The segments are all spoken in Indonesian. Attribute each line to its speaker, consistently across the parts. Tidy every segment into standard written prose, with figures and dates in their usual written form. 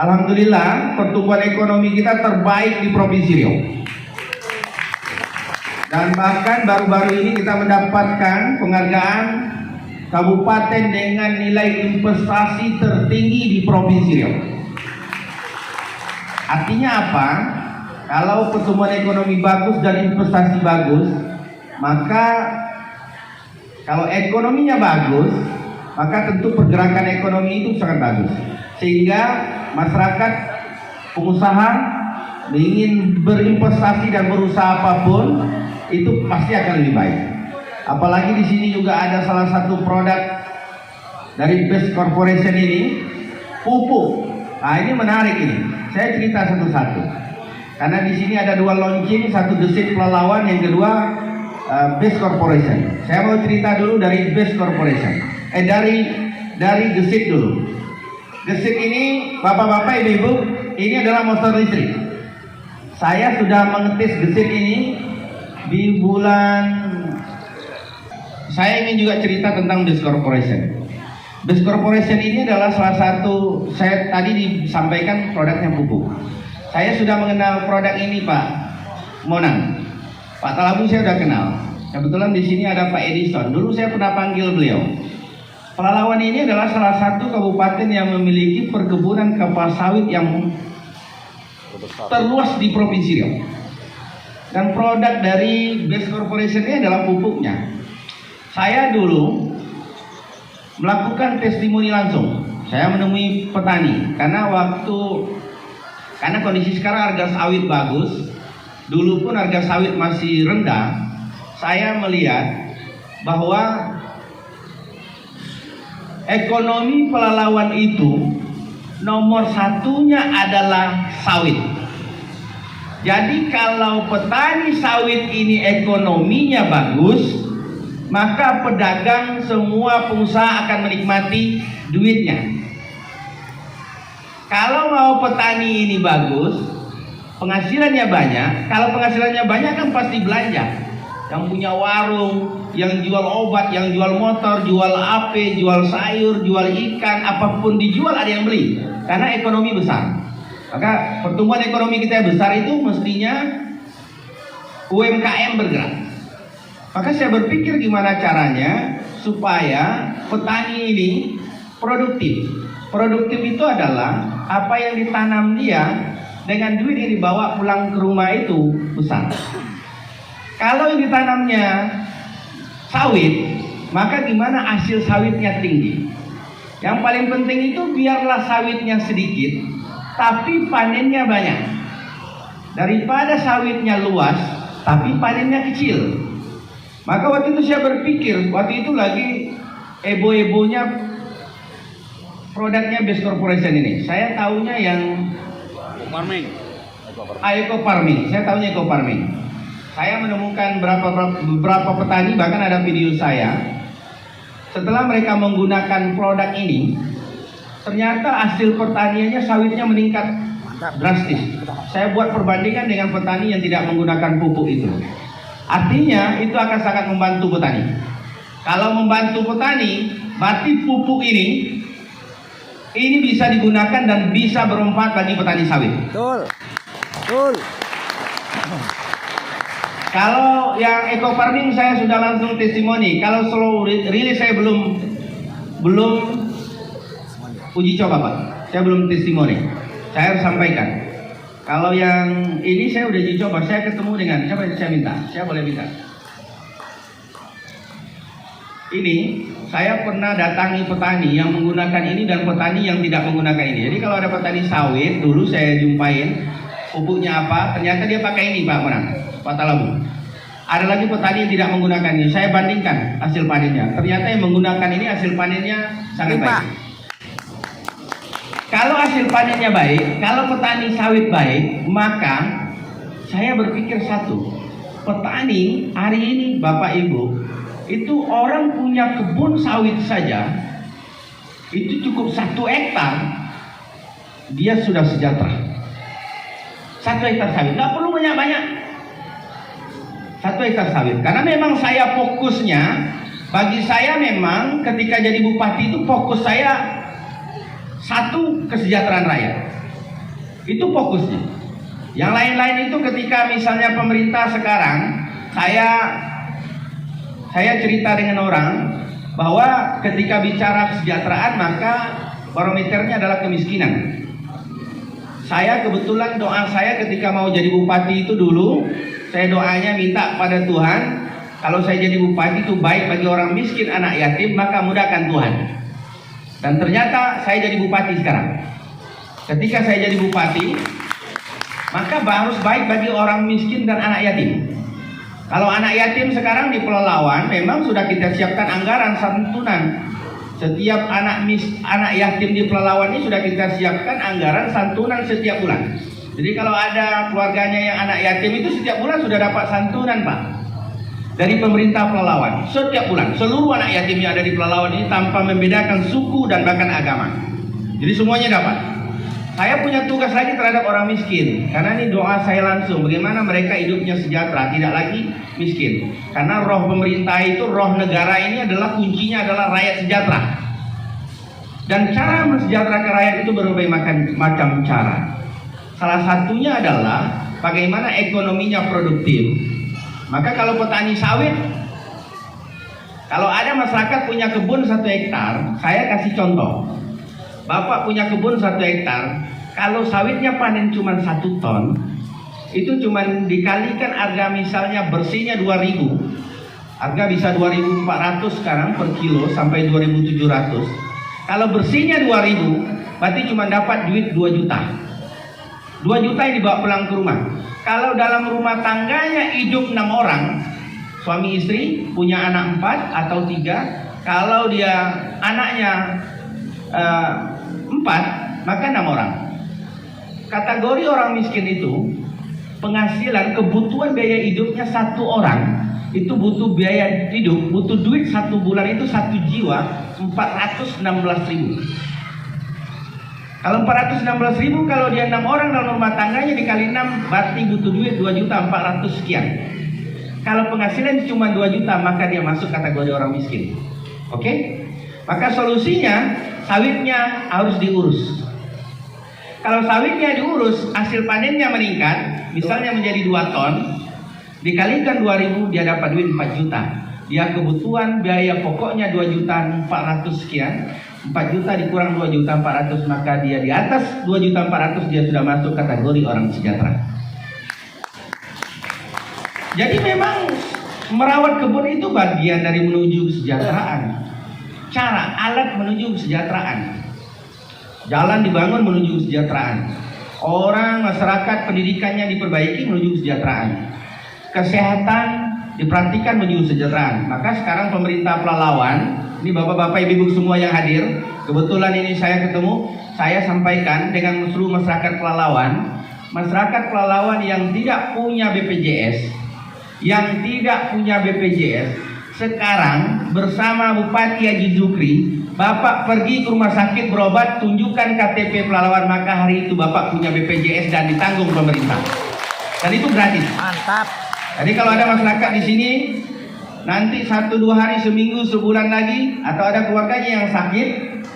Speaker 1: Alhamdulillah pertumbuhan ekonomi kita terbaik di Provinsi Riau. Dan bahkan baru-baru ini kita mendapatkan penghargaan kabupaten dengan nilai investasi tertinggi di Provinsi Riau. Artinya apa? Kalau pertumbuhan ekonomi bagus dan investasi bagus, maka kalau ekonominya bagus, maka tentu pergerakan ekonomi itu sangat bagus. Sehingga masyarakat, pengusaha ingin berinvestasi dan berusaha apapun itu pasti akan lebih baik. Apalagi di sini juga ada salah satu produk dari Best Corporation ini, pupuk. Nah ini menarik ini. Saya cerita satu-satu. Karena di sini ada dua launching, satu Gesit Pelalawan, yang kedua Best Corporation. Saya mau cerita dulu dari Best Corporation. Dari Gesit dulu. Gesit ini, bapak-bapak, ibu-ibu, ini adalah motor listrik. Saya sudah mengetis Gesit ini di bulan. Saya ingin juga cerita tentang Best Corporation. Best Corporation ini adalah salah satu, saya tadi disampaikan produknya pupuk. Saya sudah mengenal produk ini Pak Monang. Pak Talabu saya sudah kenal. Kebetulan di sini ada Pak Edison. Dulu saya pernah panggil beliau. Pelalawan ini adalah salah satu kabupaten yang memiliki perkebunan kelapa sawit yang terluas di Provinsi Riau. Dan produk dari Best Corporation ini adalah pupuknya. Saya dulu melakukan testimoni langsung. Saya menemui petani karena kondisi sekarang harga sawit bagus. Dulu pun harga sawit masih rendah. Saya melihat bahwa ekonomi Pelalawan itu nomor satunya adalah sawit. Jadi kalau petani sawit ini ekonominya bagus, maka pedagang semua pengusaha akan menikmati duitnya. Kalau mau petani ini bagus, penghasilannya banyak. Kalau penghasilannya banyak kan pasti belanja. Yang punya warung, yang jual obat, yang jual motor, jual AP, jual sayur, jual ikan, apapun dijual ada yang beli. Karena ekonomi besar. Maka pertumbuhan ekonomi kita besar itu mestinya UMKM bergerak. Maka saya berpikir gimana caranya supaya petani ini produktif. Produktif itu adalah apa yang ditanam dia dengan duit yang dibawa pulang ke rumah itu besar. Kalau yang ditanamnya sawit, maka gimana hasil sawitnya tinggi. Yang paling penting itu biarlah sawitnya sedikit, tapi panennya banyak. Daripada sawitnya luas, tapi panennya kecil. Maka waktu itu saya berpikir, waktu itu lagi ebo-ebonya produknya Best Corporation ini. Saya tahunya yang Eco Farming. Saya tahunya Eco Farming. Saya menemukan beberapa petani, bahkan ada video saya. Setelah mereka menggunakan produk ini, ternyata hasil pertaniannya sawitnya meningkat drastis. Saya buat perbandingan dengan petani yang tidak menggunakan pupuk itu. Artinya itu akan sangat membantu petani. Kalau membantu petani, berarti pupuk ini bisa digunakan dan bisa bermanfaat bagi petani sawit.
Speaker 2: Betul. Betul.
Speaker 1: Kalau yang eco farming saya sudah langsung testimoni. Kalau slow release saya belum uji coba Pak. Saya belum testimoni. Saya harus sampaikan. Kalau yang ini saya udah uji coba. Saya ketemu dengan siapa yang saya minta? Saya boleh minta. Ini saya pernah datangi petani yang menggunakan ini dan petani yang tidak menggunakan ini. Jadi kalau ada petani sawit, dulu saya jumpain pupuknya apa, ternyata dia pakai ini Pak Monang, Pak Talabu. Ada lagi petani yang tidak menggunakan ini. Saya bandingkan hasil panennya. Ternyata yang menggunakan ini hasil panennya sangat baik. Kalau hasil panennya baik, kalau petani sawit baik, maka saya berpikir satu, petani hari ini Bapak Ibu, itu orang punya kebun sawit saja, itu cukup 1 hektar, dia sudah sejahtera. 1 hektar sawit, nggak perlu banyak-banyak. 1 hektar sawit, karena memang saya fokusnya, bagi saya memang ketika jadi bupati itu fokus saya satu, kesejahteraan rakyat. Itu fokusnya. Yang lain-lain itu ketika misalnya pemerintah sekarang, saya cerita dengan orang bahwa ketika bicara kesejahteraan maka barometernya adalah kemiskinan. Saya kebetulan doa saya ketika mau jadi bupati itu dulu, saya doanya minta pada Tuhan, kalau saya jadi bupati itu baik bagi orang miskin, anak yatim, maka mudahkan Tuhan. Dan ternyata saya jadi bupati sekarang. Ketika saya jadi bupati, maka harus baik bagi orang miskin dan anak yatim. Kalau anak yatim sekarang di Pelalawan memang sudah kita siapkan anggaran santunan. Setiap anak yatim di Pelalawan ini sudah kita siapkan anggaran santunan setiap bulan. Jadi kalau ada keluarganya yang anak yatim itu setiap bulan sudah dapat santunan, Pak, dari pemerintah Pelalawan. Setiap bulan seluruh anak yatim yang ada di Pelalawan ini tanpa membedakan suku dan bahkan agama. Jadi semuanya dapat. Saya punya tugas lagi terhadap orang miskin, karena ini doa saya langsung bagaimana mereka hidupnya sejahtera, tidak lagi miskin. Karena roh pemerintah itu, roh negara ini adalah kuncinya adalah rakyat sejahtera. Dan cara mensejahterakan rakyat itu berbagai macam cara. Salah satunya adalah bagaimana ekonominya produktif. Maka kalau petani sawit, kalau ada masyarakat punya kebun 1 hektar, saya kasih contoh. Bapak punya kebun 1 hektar, kalau sawitnya panen cuma 1 ton, itu cuma dikalikan harga misalnya bersihnya 2.000, harga bisa 2.400 sekarang per kilo sampai 2.700. Kalau bersihnya 2.000, berarti cuma dapat duit 2 juta. 2 juta yang dibawa pulang ke rumah. Kalau dalam rumah tangganya hidup 6 orang, suami istri punya anak 4 atau 3, kalau dia anaknya 4, maka 6 orang. Kategori orang miskin itu penghasilan kebutuhan biaya hidupnya 1 orang itu butuh biaya hidup, butuh duit 1 bulan itu 1 jiwa 416.000. Kalau 416.000, kalau dia 6 orang dalam rumah tangganya dikali 6 berarti butuh duit 2.400.000 sekian. Kalau penghasilan cuma 2 juta maka dia masuk kategori orang miskin. Oke? Maka solusinya sawitnya harus diurus. Kalau sawitnya diurus, hasil panennya meningkat, misalnya menjadi 2 ton, dikalikan 2.000 dia dapat duit 4 juta. Dia kebutuhan biaya pokoknya 2.400.000 sekian, 4 juta dikurang 2.400.000, maka dia di atas 2.400.000 dia sudah masuk kategori orang sejahtera. Jadi memang merawat kebun itu bagian dari menuju kesejahteraan. Cara, alat menuju kesejahteraan. Jalan dibangun menuju kesejahteraan. Orang, masyarakat, pendidikannya diperbaiki menuju kesejahteraan. Kesehatan diperhatikan menuju kesejahteraan. Maka sekarang pemerintah Pelalawan, ini bapak-bapak ibu-ibu semua yang hadir, kebetulan ini saya ketemu, saya sampaikan dengan seluruh masyarakat Pelalawan. Masyarakat Pelalawan yang tidak punya BPJS, sekarang bersama Bupati Haji Zukri, Bapak pergi ke rumah sakit berobat, tunjukkan KTP Pelalawan, maka hari itu Bapak punya BPJS dan ditanggung pemerintah. Dan itu gratis.
Speaker 2: Mantap.
Speaker 1: Jadi kalau ada masyarakat di sini, nanti 1-2 hari, seminggu, sebulan lagi, atau ada keluarganya yang sakit,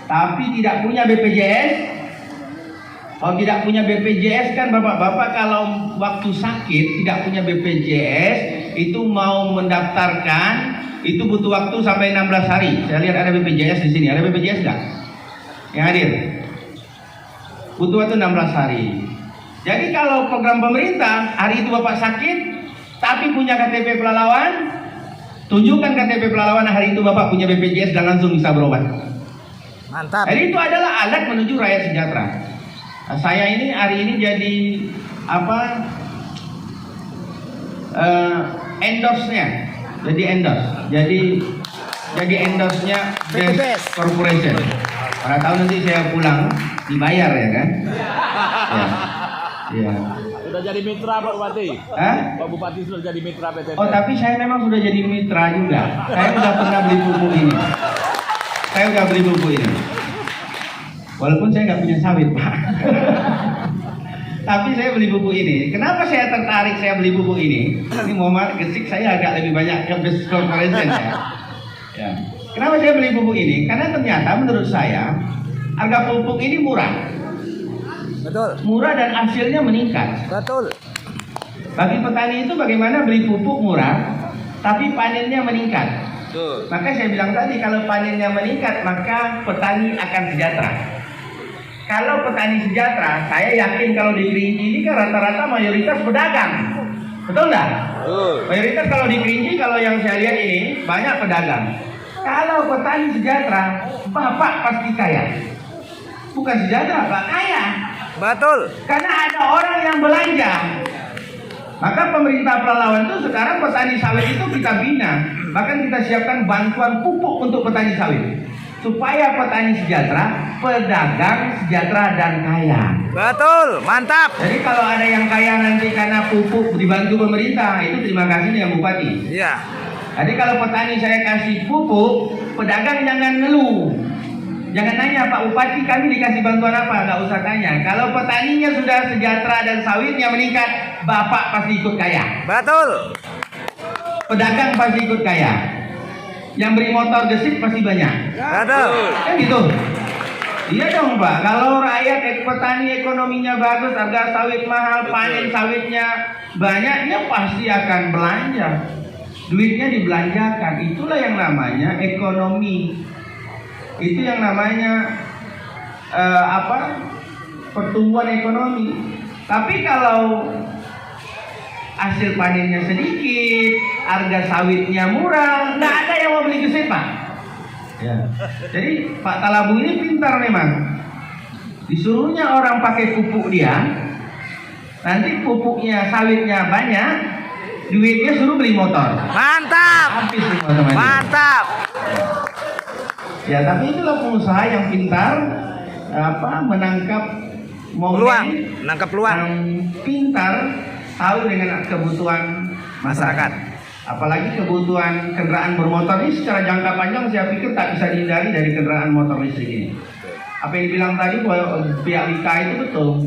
Speaker 1: tapi tidak punya BPJS. Kalau tidak punya BPJS kan bapak-bapak kalau waktu sakit tidak punya BPJS, itu mau mendaftarkan, itu butuh waktu sampai 16 hari. Saya lihat ada BPJS di sini. Ada BPJS nggak yang hadir? Butuh waktu 16 hari. Jadi kalau program pemerintah, hari itu bapak sakit, tapi punya KTP Pelalawan, tunjukkan KTP Pelalawan, hari itu bapak punya BPJS dan langsung bisa berobat.
Speaker 2: Mantap.
Speaker 1: Jadi itu adalah alat menuju rakyat sejahtera. Nah, saya ini hari ini jadi endorse-nya. Jadi endorse-nya Best Corporation. Pada tahun nanti saya pulang dibayar ya kan? Ya.
Speaker 3: Sudah jadi mitra Pak Bupati.
Speaker 1: Hah?
Speaker 3: Pak Bupati sudah jadi mitra PTP.
Speaker 1: Oh, tapi saya memang sudah jadi mitra juga. Saya sudah pernah beli buku ini. Walaupun saya nggak punya sawit, Pak. Tapi saya beli buku ini. Kenapa saya tertarik saya beli buku ini? Ini Muhammad Gesik saya agak lebih banyak ke Best Corporation ya. Kenapa saya beli buku ini? Karena ternyata menurut saya harga pupuk ini murah.
Speaker 2: Betul.
Speaker 1: Murah dan hasilnya meningkat.
Speaker 2: Betul.
Speaker 1: Bagi petani itu bagaimana beli pupuk murah, tapi panennya meningkat.
Speaker 3: Betul.
Speaker 1: Maka saya bilang tadi kalau panennya meningkat maka petani akan sejahtera. Kalau petani sejahtera, saya yakin kalau di Kerinci ini kan rata-rata mayoritas pedagang. Betul nggak?
Speaker 3: Betul.
Speaker 1: Mayoritas kalau di Kerinci, kalau yang saya lihat ini banyak pedagang. Kalau petani sejahtera, bapak pasti kaya. Bukan sejahtera, Pak, kaya.
Speaker 2: Betul.
Speaker 1: Karena ada orang yang belanja. Maka pemerintah Pelalawan itu sekarang petani sawit itu kita bina. Bahkan kita siapkan bantuan pupuk untuk petani sawit. Supaya petani sejahtera, pedagang sejahtera dan kaya.
Speaker 2: Betul. Mantap.
Speaker 1: Jadi kalau ada yang kaya nanti karena pupuk dibantu pemerintah, itu terima kasih nih yang Bupati.
Speaker 2: Iya.
Speaker 1: Jadi kalau petani saya kasih pupuk, pedagang jangan ngeluh. Jangan nanya, Pak Bupati kami dikasih bantuan apa, nggak usah tanya. Kalau petaninya sudah sejahtera dan sawitnya meningkat, Bapak pasti ikut kaya.
Speaker 2: Betul.
Speaker 1: Pedagang pasti ikut kaya. Yang beri motor gesit pasti banyak.
Speaker 2: Betul.
Speaker 1: Kan gitu. Iya dong Pak, kalau rakyat petani ekonominya bagus, harga sawit mahal, panen sawitnya banyaknya pasti akan belanja. Duitnya dibelanjakan, itulah yang namanya ekonomi. Itu yang namanya pertumbuhan ekonomi. Tapi kalau hasil panennya sedikit, harga sawitnya murah, nggak ada yang mau beli gesit Pak. Ya. Jadi Pak Talabu ini pintar memang. Disuruhnya orang pakai pupuk dia, nanti pupuknya sawitnya banyak, duitnya suruh beli motor.
Speaker 2: Mantap.
Speaker 1: Habis semua teman-teman.
Speaker 2: Mantap.
Speaker 1: Ya, tapi itulah pengusaha yang pintar menangkap
Speaker 2: Peluang.
Speaker 1: momen
Speaker 2: Nangkap peluang.
Speaker 1: yang pintar tahu dengan kebutuhan masyarakat. Apalagi kebutuhan kendaraan bermotor ini secara jangka panjang saya pikir tak bisa dihindari dari kendaraan motor listrik ini. Apa yang dibilang tadi bahwa pihak WIKA itu betul.